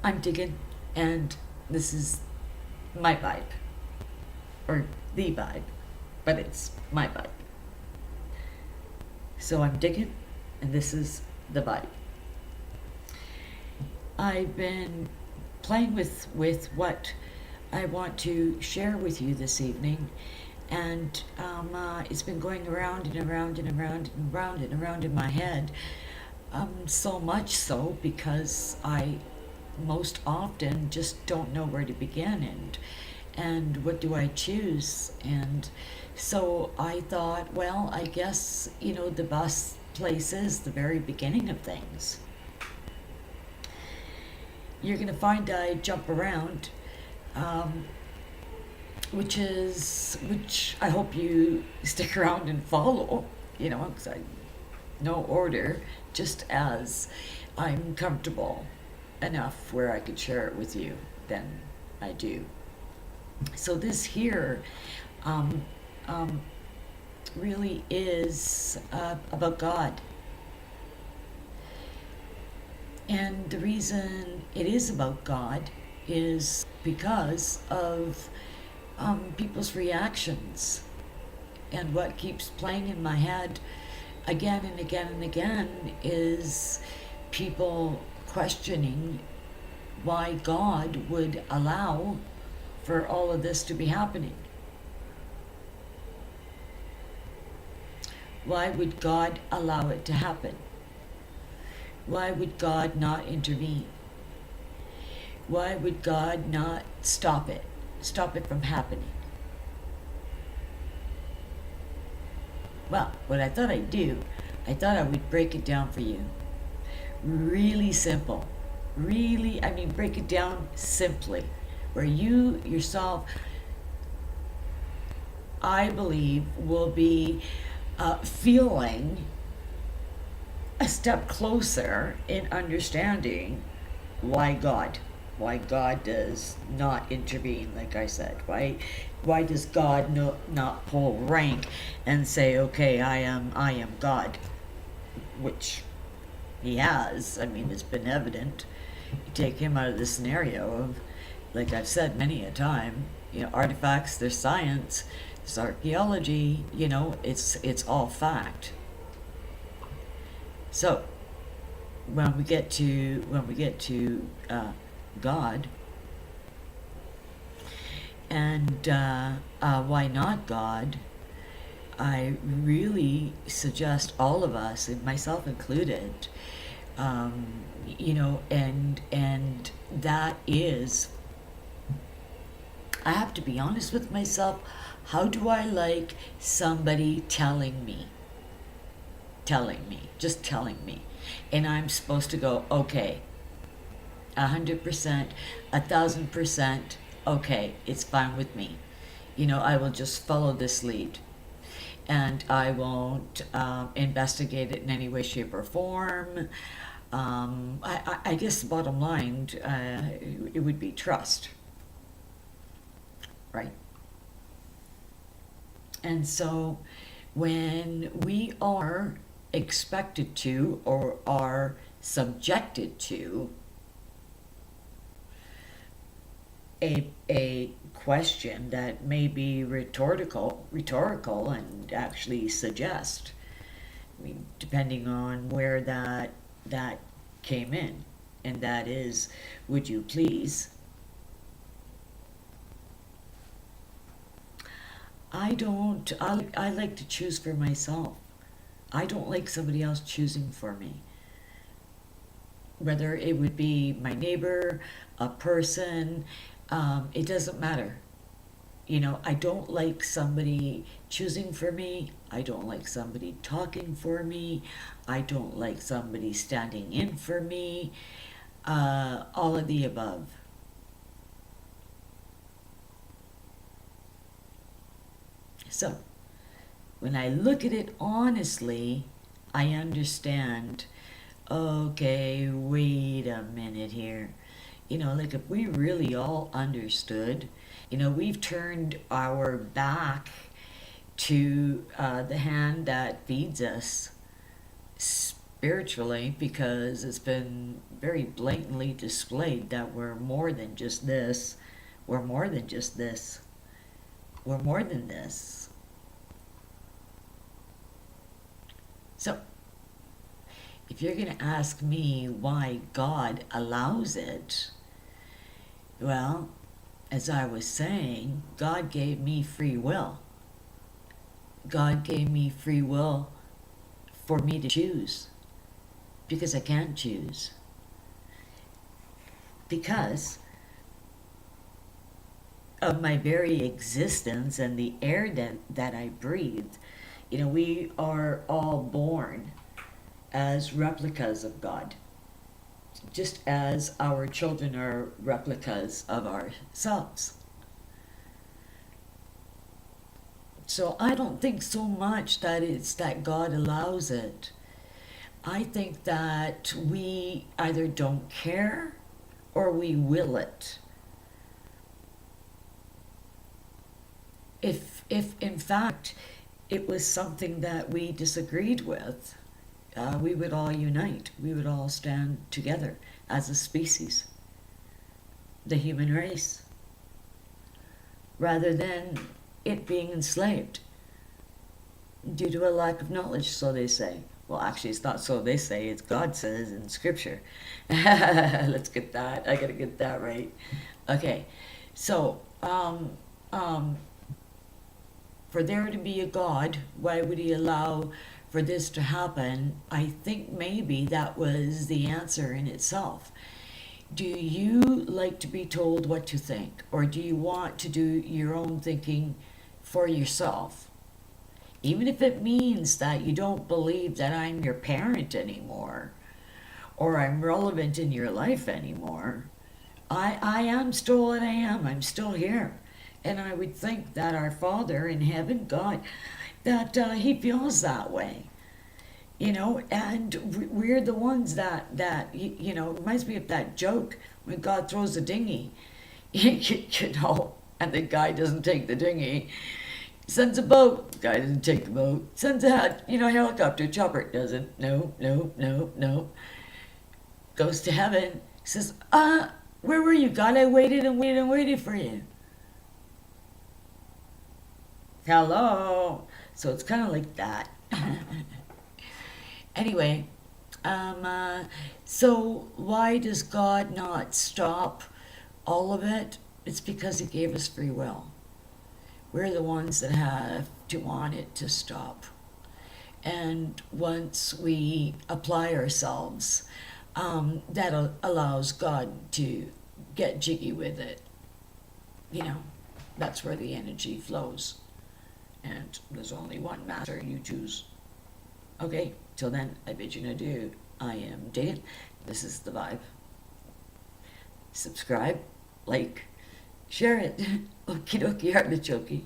I'm digging, and this is my vibe, or the vibe, but it's my vibe. So I'm digging, and this is the vibe. I've been playing with what I want to share with you this evening, and it's been going around and around and around and around and around in my head. So much so because I most often just don't know where to begin and what do I choose. And so I thought, well, I guess, the best place is the very beginning of things. You're going to find I jump around, um, which I hope you stick around and follow, because I no order, just as I'm comfortable enough where I could share it with you, then I do. So this here um, um, really is about God. And the reason it is about God is because of people's reactions. And what keeps playing in my head again and again and again is people questioning why God would allow for all of this to be happening. Why would God allow it to happen? Why would God not intervene? Why would God not stop it from happening? Well, what I thought I'd do, I thought I would break it down for you. Really simple. Really, I mean, break it down simply. Where you yourself, I believe, will be feeling a step closer in understanding why God. Why God does not intervene, like I said. Why does God not pull rank and say, okay, I am God, which he has. I mean, it's been evident. You take him out of the scenario of, like I've said many a time, artifacts, there's science, there's archaeology, it's all fact. So when we get to God, and why not God? I really suggest all of us, and myself included, um, and that is, I have to be honest with myself. How do I like somebody just telling me, and I'm supposed to go, okay, 100%, 1,000%, okay, it's fine with me. I will just follow this lead, and I won't investigate it in any way, shape, or form. I guess the bottom line, it would be trust, right? And so when we are expected to or are subjected to a question that may be rhetorical and actually suggest, I mean, depending on where that came in, and that is, would you please? I like to choose for myself. I don't like somebody else choosing for me. Whether it would be my neighbor, a person, it doesn't matter. I don't like somebody choosing for me. I don't like somebody talking for me. I don't like somebody standing in for me. All of the above. So, when I look at it honestly, I understand, okay, wait a minute here. Like if we really all understood, we've turned our back to the hand that feeds us spiritually, because it's been very blatantly displayed that we're more than just this. We're more than just this. We're more than this. So, if you're going to ask me why God allows it, well, as I was saying, God gave me free will. God gave me free will for me to choose, because I can't choose. Because of my very existence and the air that I breathe, we are all born as replicas of God, just as our children are replicas of ourselves. So I don't think so much that it's that God allows it. I think that we either don't care or we will it. If in fact it was something that we disagreed with, we would all unite. We would all stand together as a species, the human race, rather than it being enslaved due to a lack of knowledge, so they say. Well, actually, it's not so they say, it's God says in Scripture. Let's get that. I gotta get that right. Okay, so, for there to be a God, why would he allow for this to happen? I think maybe that was the answer in itself. Do you like to be told what to think? Or do you want to do your own thinking for yourself? Even if it means that you don't believe that I'm your parent anymore, or I'm relevant in your life anymore, I am still what I am. I'm still here. And I would think that our Father in heaven, God, that he feels that way. And we're the ones that reminds me of that joke when God throws a dinghy, and the guy doesn't take the dinghy. Sends a boat, the guy doesn't take the boat. Sends a helicopter, chopper, doesn't. No. Goes to heaven, says, where were you, God? I waited and waited and waited for you. Hello. So it's kind of like that. Anyway, so why does God not stop all of it? It's because he gave us free will. We're the ones that have to want it to stop. And once we apply ourselves, that allows God to get jiggy with it. That's where the energy flows. And there's only one master, you choose. Okay, till then, I bid you adieu. I am Dan. This is The Vibe. Subscribe, like, share it. Okie dokie, artichoke.